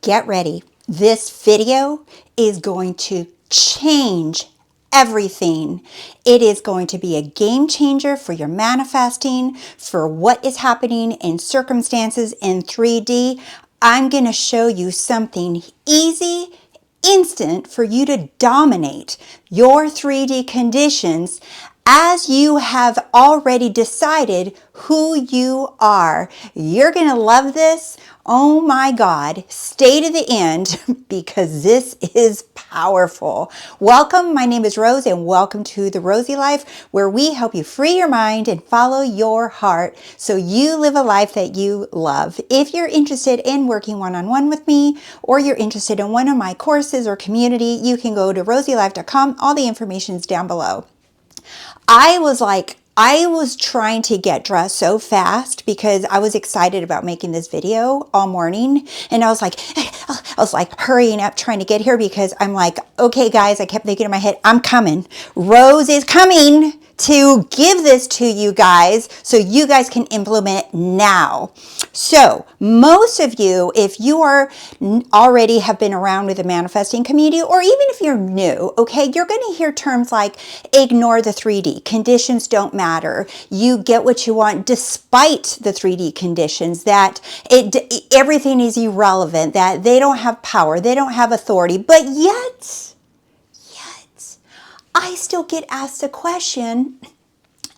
get ready. This video is going to change everything. It is going to be a game changer for your manifesting, for what is happening in circumstances in 3D. I'm going to show you something easy, instant for you to dominate your 3D conditions as you have already decided who you are. You're going to love this. Oh my God, stay to the end because this is powerful. Welcome, my name is Rose and welcome to The Rosey Life, where we help you free your mind and follow your heart so you live a life that you love. If you're interested in working one-on-one with me, or you're interested in one of my courses or community, you can go to RoseyLife.com. All the information is down below. I was trying to get dressed so fast because I was excited about making this video all morning. And I was like hurrying up trying to get here because I'm like, okay guys, I kept thinking in my head, I'm coming. Rose is coming to give this to you guys so you guys can implement it now. So most of you, if you are already have been around with the manifesting community, or even if you're new, okay, you're going to hear terms like ignore the 3D. Conditions don't matter. You get what you want despite the 3D conditions, that everything is irrelevant, that they don't have power, they don't have authority, but yet I still get asked the question,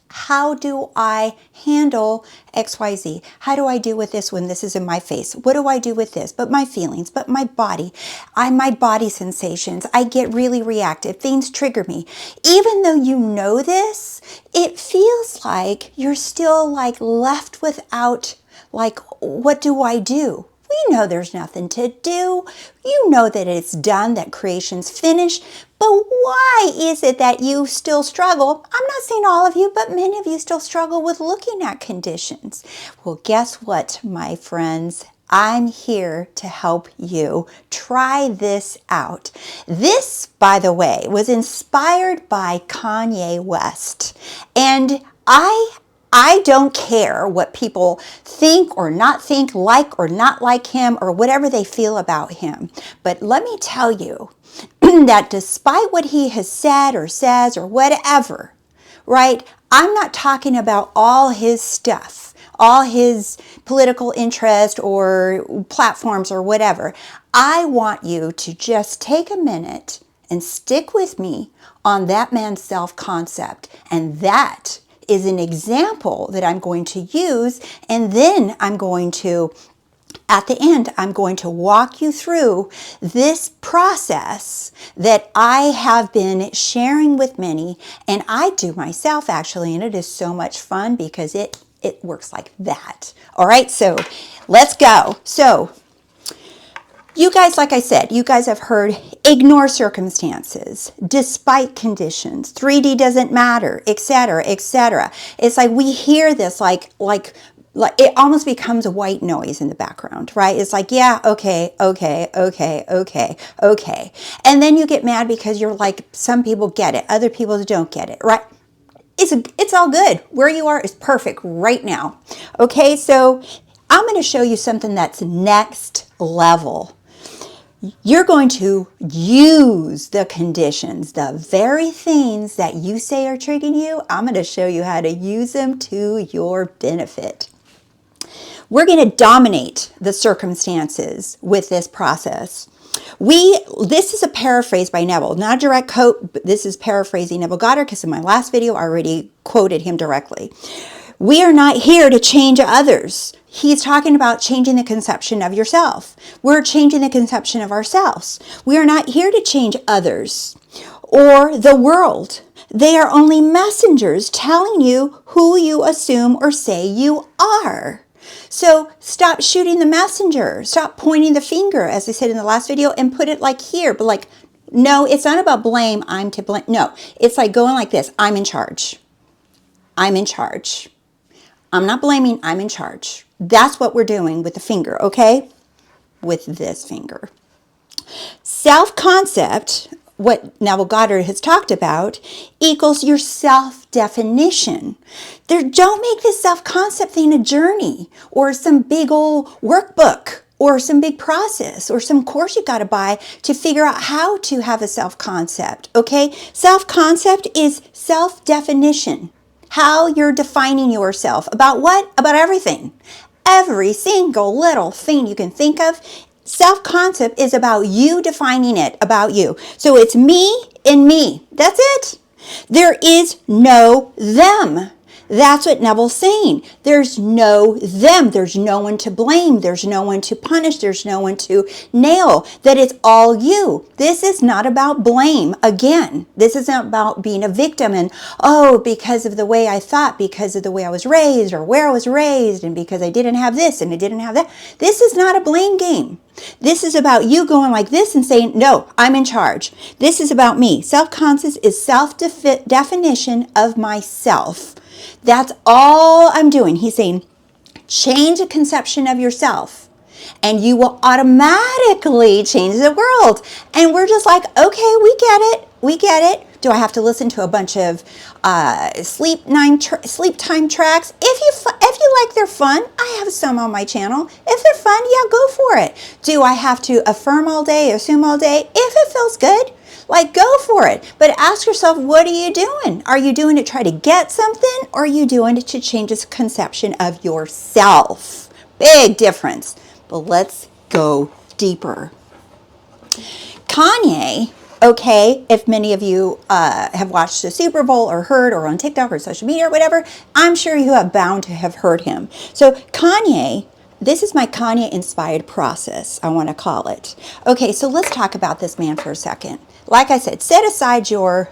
how do I handle XYZ? How do I deal with this when this is in my face? What do I do with this? But my feelings, but my body, my body sensations, I get really reactive. Things trigger me. Even though you know this, it feels like you're still like left without, like, what do I do? We know there's nothing to do. You know that it's done, that creation's finished. But why is it that you still struggle? I'm not saying all of you, but many of you still struggle with looking at conditions. Well, guess what, my friends? I'm here to help you. Try this out. This, by the way, was inspired by Kanye West. And I don't care what people think or not think, like or not like him, or whatever they feel about him. But let me tell you that despite what he has said or says or whatever, right? I'm not talking about all his stuff, all his political interest or platforms or whatever. I want you to just take a minute and stick with me on that man's self-concept. And that is an example that I'm going to use, and then I'm going to, at the end, I'm going to walk you through this process that I have been sharing with many, and I do myself actually, and it is so much fun because it works like that. All right, so let's go. So you guys, like I said, you guys have heard ignore circumstances, despite conditions, 3D doesn't matter, etc., etc. It's like we hear this like it almost becomes a white noise in the background, right? It's like, yeah, okay. And then you get mad because you're like, some people get it, other people don't get it, right? It's all good. Where you are is perfect right now. Okay, so I'm going to show you something that's next level. You're going to use the conditions, the very things that you say are triggering you. I'm going to show you how to use them to your benefit. We're going to dominate the circumstances with this process. This is a paraphrase by Neville, not a direct quote, but this is paraphrasing Neville Goddard because in my last video I already quoted him directly. We are not here to change others. He's talking about changing the conception of yourself. We're changing the conception of ourselves. We are not here to change others or the world. They are only messengers telling you who you assume or say you are. So stop shooting the messenger. Stop pointing the finger, as I said in the last video, and put it like here. But like, no, it's not about blame. I'm to blame. No, it's like going like this. I'm in charge. I'm in charge. I'm not blaming, I'm in charge. That's what we're doing with the finger, okay? With this finger. Self-concept, what Neville Goddard has talked about, equals your self-definition. Don't make this self-concept thing a journey or some big old workbook or some big process or some course you got to buy to figure out how to have a self-concept, okay? Self-concept is self-definition. How you're defining yourself. About what? About everything. Every single little thing you can think of. Self-concept is about you defining it, about you. So it's me and me. That's it. There is no them. That's what Neville's saying. There's no them. There's no one to blame. There's no one to punish. There's no one to nail. That it's all you. This is not about blame. Again, this isn't about being a victim and, oh, because of the way I thought, because of the way I was raised or where I was raised, and because I didn't have this and I didn't have that. This is not a blame game. This is about you going like this and saying, no, I'm in charge. This is about me. Self-conscious is self-definition of myself. That's all I'm doing. He's saying, change a conception of yourself and you will automatically change the world. And we're just like, okay, we get it. We get it. Do I have to listen to a bunch of sleep time tracks? If you like they're fun, I have some on my channel. If they're fun, yeah, go for it. Do I have to affirm all day, assume all day? If it feels good, like, go for it. But ask yourself, what are you doing? Are you doing it to try to get something, or are you doing it to change this conception of yourself? Big difference. But let's go deeper. Kanye, okay, if many of you have watched the Super Bowl or heard or on TikTok or social media or whatever, I'm sure you have bound to have heard him. So Kanye, this is my Kanye-inspired process, I want to call it. Okay, so let's talk about this man for a second. Like I said, set aside your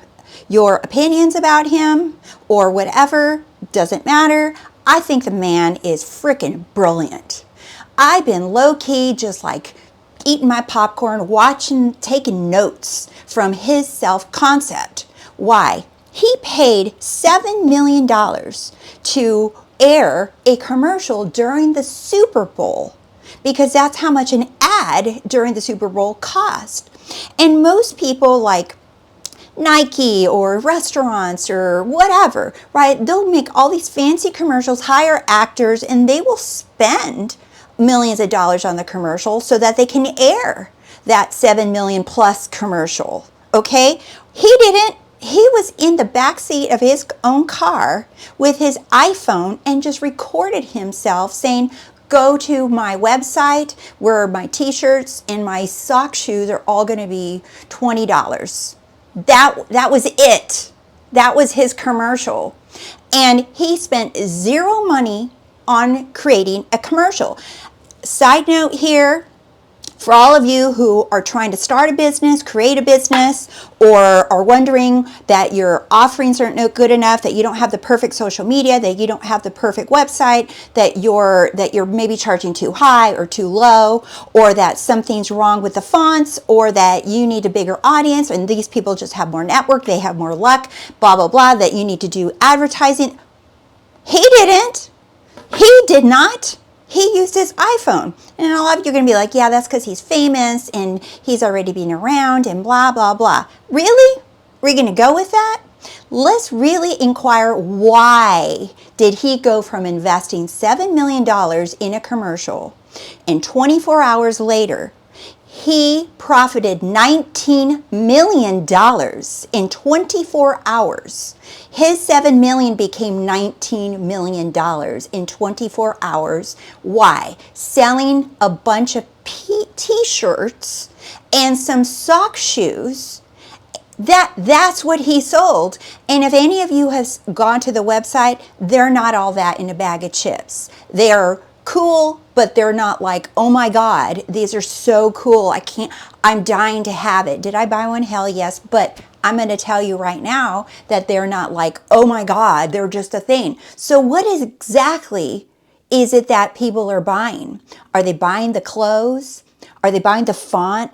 opinions about him or whatever, doesn't matter. I think the man is freaking brilliant. I've been low-key just like eating my popcorn, watching, taking notes from his self-concept. Why? He paid $7 million to air a commercial during the Super Bowl because that's how much an ad during the Super Bowl cost. And most people like Nike or restaurants or whatever, right? They'll make all these fancy commercials, hire actors, and they will spend millions of dollars on the commercial so that they can air that 7 million plus commercial, okay? He didn't. He was in the back seat of his own car with his iPhone and just recorded himself saying, go to my website where my t-shirts and my sock shoes are all going to be $20. That was it. That was his commercial. And he spent zero money on creating a commercial. Side note here, for all of you who are trying to start a business, create a business, or are wondering that your offerings aren't good enough, that you don't have the perfect social media, that you don't have the perfect website, that you're maybe charging too high or too low, or that something's wrong with the fonts, or that you need a bigger audience and these people just have more network, they have more luck, blah, blah, blah, that you need to do advertising. He didn't. He did not. He used his iPhone. And a lot of you are going to be like, yeah, that's because he's famous and he's already been around and blah, blah, blah. Really? We're going to go with that? Let's really inquire, why did he go from investing $7 million in a commercial and 24 hours later, he profited $19 million in 24 hours. His $7 million became $19 million in 24 hours. Why? Selling a bunch of t-shirts and some sock shoes. That's what he sold. And if any of you have gone to the website, they're not all that in a bag of chips. They're cool, but they're not like, oh my God, these are so cool. I'm dying to have it. Did I buy one? Hell yes. But I'm going to tell you right now that they're not like, oh my God, they're just a thing. So what exactly is it that people are buying? Are they buying the clothes? Are they buying the font?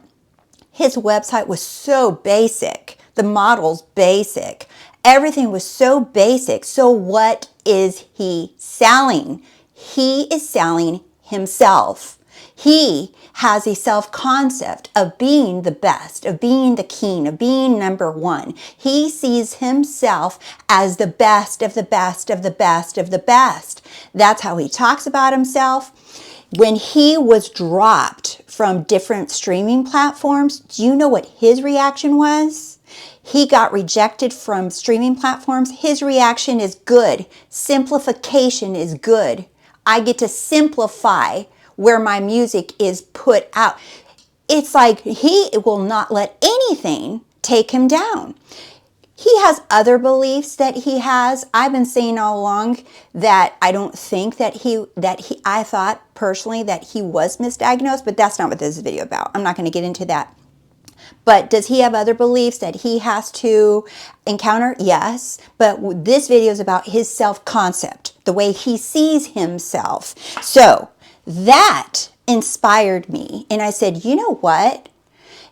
His website was so basic. The model's basic. Everything was so basic. So what is he selling? He is selling himself. He has a self-concept of being the best, of being the king, of being number one. He sees himself as the best of the best of the best of the best. That's how he talks about himself. when he was dropped from different streaming platforms, do you know what his reaction was? He got rejected from streaming platforms. His reaction is good. Simplification is good. I get to simplify where my music is put out. It's like he will not let anything take him down. He has other beliefs that he has. I've been saying all along that I don't think I thought personally that he was misdiagnosed, but that's not what this is video about. I'm not going to get into that. But does he have other beliefs that he has to encounter? Yes. But this video is about his self-concept, the way he sees himself. So that inspired me. And I said, you know what?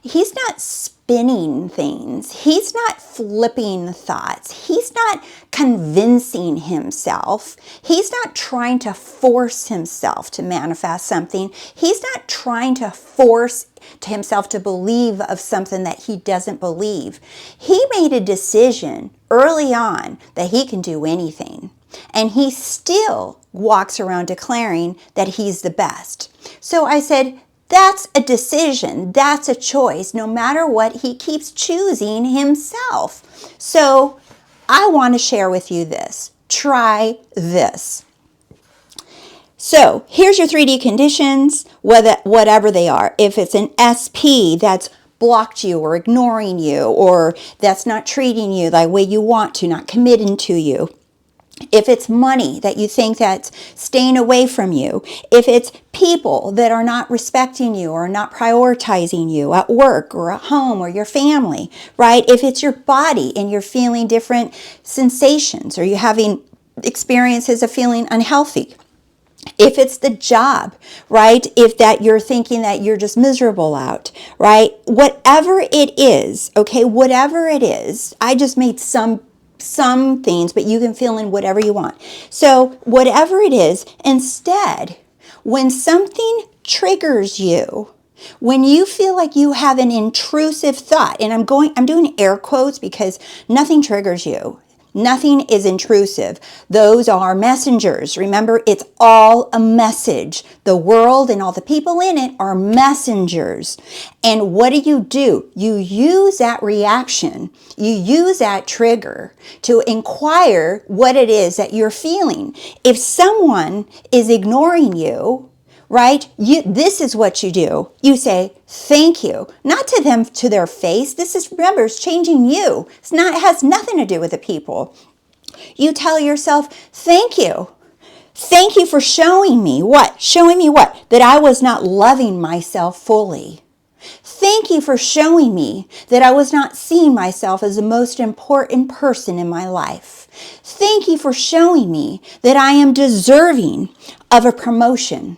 He's not spinning things. He's not flipping thoughts. He's not convincing himself. He's not trying to force himself to manifest something. He's not trying to force himself to believe of something that he doesn't believe. He made a decision early on that he can do anything. And he still walks around declaring that he's the best. So I said, that's a decision. That's a choice. No matter what, he keeps choosing himself. So I want to share with you this. Try this. So here's your 3D conditions, whatever they are. If it's an SP that's blocked you or ignoring you, or that's not treating you the way you want to, not committing to you. If it's money that you think that's staying away from you, if it's people that are not respecting you or not prioritizing you at work or at home or your family, right? If it's your body and you're feeling different sensations or you're having experiences of feeling unhealthy. If it's the job, right? If that you're thinking that you're just miserable out, right? Whatever it is, okay, whatever it is, I just made some things, but you can fill in whatever you want. So whatever it is, instead, when something triggers you, when you feel like you have an intrusive thought, and I'm doing air quotes because nothing triggers you. Nothing is intrusive. Those are messengers. Remember, it's all a message. The world and all the people in it are messengers. And what do? You use that reaction. You use that trigger to inquire what it is that you're feeling. If someone is ignoring you, right? This is what you do. You say, thank you. Not to them, to their face. Remember, it's changing you. It has nothing to do with the people. You tell yourself, thank you. Thank you for showing me what? Showing me what? That I was not loving myself fully. Thank you for showing me that I was not seeing myself as the most important person in my life. Thank you for showing me that I am deserving of a promotion.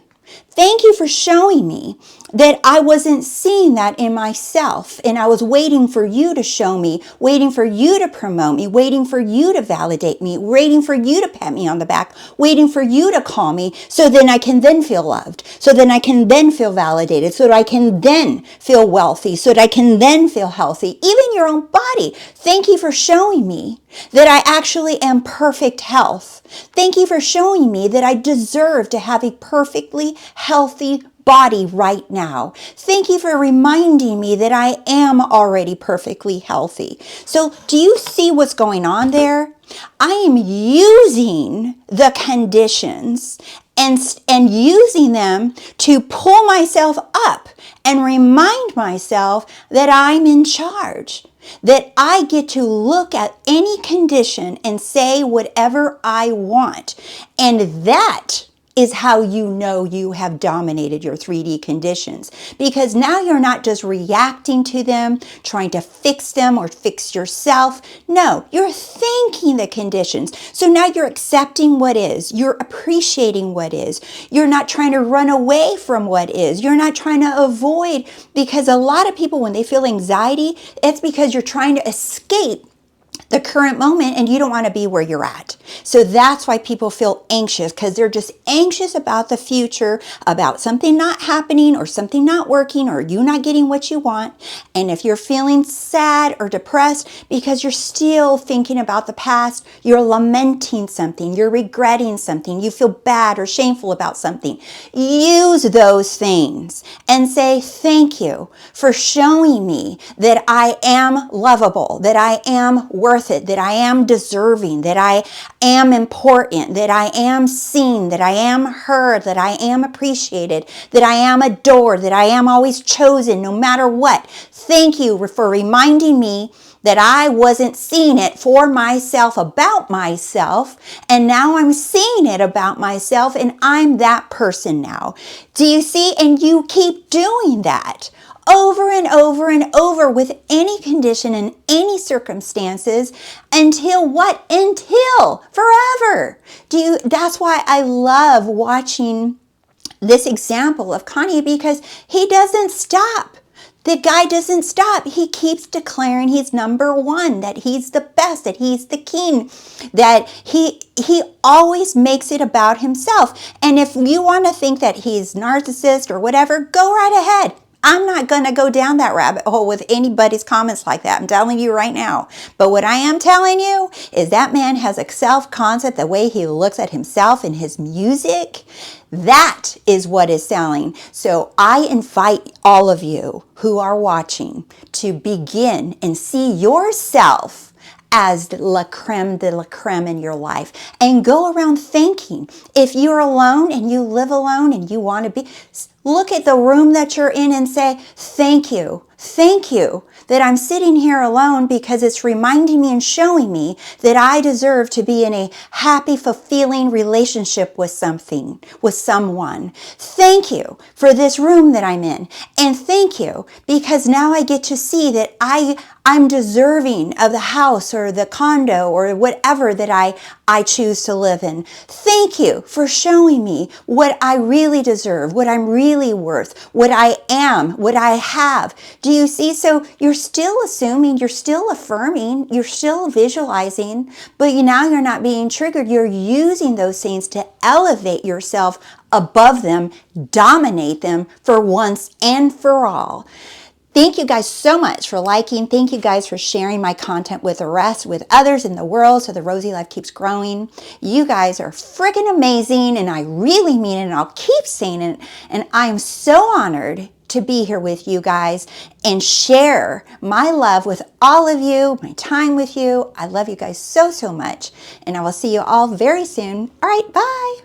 Thank you for showing me that I wasn't seeing that in myself, and I was waiting for you to show me, waiting for you to promote me, waiting for you to validate me, waiting for you to pat me on the back, waiting for you to call me, so then I can then feel loved, so then I can then feel validated, so that I can then feel wealthy, so that I can then feel healthy. Even your own body. Thank you for showing me that I actually am perfect health. Thank you for showing me that I deserve to have a perfectly healthy body right now. Thank you for reminding me that I am already perfectly healthy. So do you see what's going on there? I am using the conditions and using them to pull myself up and remind myself that I'm in charge. That I get to look at any condition and say whatever I want. And that is how you know you have dominated your 3D conditions. Because now you're not just reacting to them, trying to fix them or fix yourself. No, you're thinking the conditions. So now you're accepting what is. You're appreciating what is. You're not trying to run away from what is. You're not trying to avoid, because a lot of people, when they feel anxiety, it's because you're trying to escape the current moment, and you don't want to be where you're at. So that's why people feel anxious, because they're just anxious about the future, about something not happening or something not working or you not getting what you want. And if you're feeling sad or depressed because you're still thinking about the past, you're lamenting something, you're regretting something, you feel bad or shameful about something, use those things and say, thank you for showing me that I am lovable, that I am worth it, that I am deserving, that I am important, that I am seen, that I am heard, that I am appreciated, that I am adored, that I am always chosen no matter what. Thank you for reminding me that I wasn't seeing it for myself, about myself, and now I'm seeing it about myself, and I'm that person now. Do you see? And you keep doing that over and over and over with any condition and any circumstances until what? Until forever. That's why I love watching this example of Kanye, because he doesn't stop. The guy doesn't stop. He keeps declaring he's number one, that he's the best, that he's the king, that he always makes it about himself. And if you want to think that he's narcissist or whatever, go right ahead. I'm not going to go down that rabbit hole with anybody's comments like that. I'm telling you right now. But what I am telling you is that man has a self-concept, the way he looks at himself in his music. That is what is selling. So I invite all of you who are watching to begin and see yourself as la creme de la creme in your life, and go around thanking. If you're alone and you live alone and you want to be, look at the room that you're in and say, thank you that I'm sitting here alone, because it's reminding me and showing me that I deserve to be in a happy, fulfilling relationship with someone. Thank you for this room that I'm in. And thank you because now I get to see that I'm deserving of the house or the condo or whatever that I choose to live in. Thank you for showing me what I really deserve, what I'm really worth, what I am, what I have. Do you see? So you're still assuming, you're still affirming, you're still visualizing, but now you're not being triggered. You're using those things to elevate yourself above them, dominate them for once and for all. Thank you guys so much for liking. Thank you guys for sharing my content with the rest, with others in the world, so the Rosey Life keeps growing. You guys are freaking amazing, and I really mean it, and I'll keep saying it. And I am so honored to be here with you guys and share my love with all of you, my time with you. I love you guys so, so much, and I will see you all very soon. All right, bye.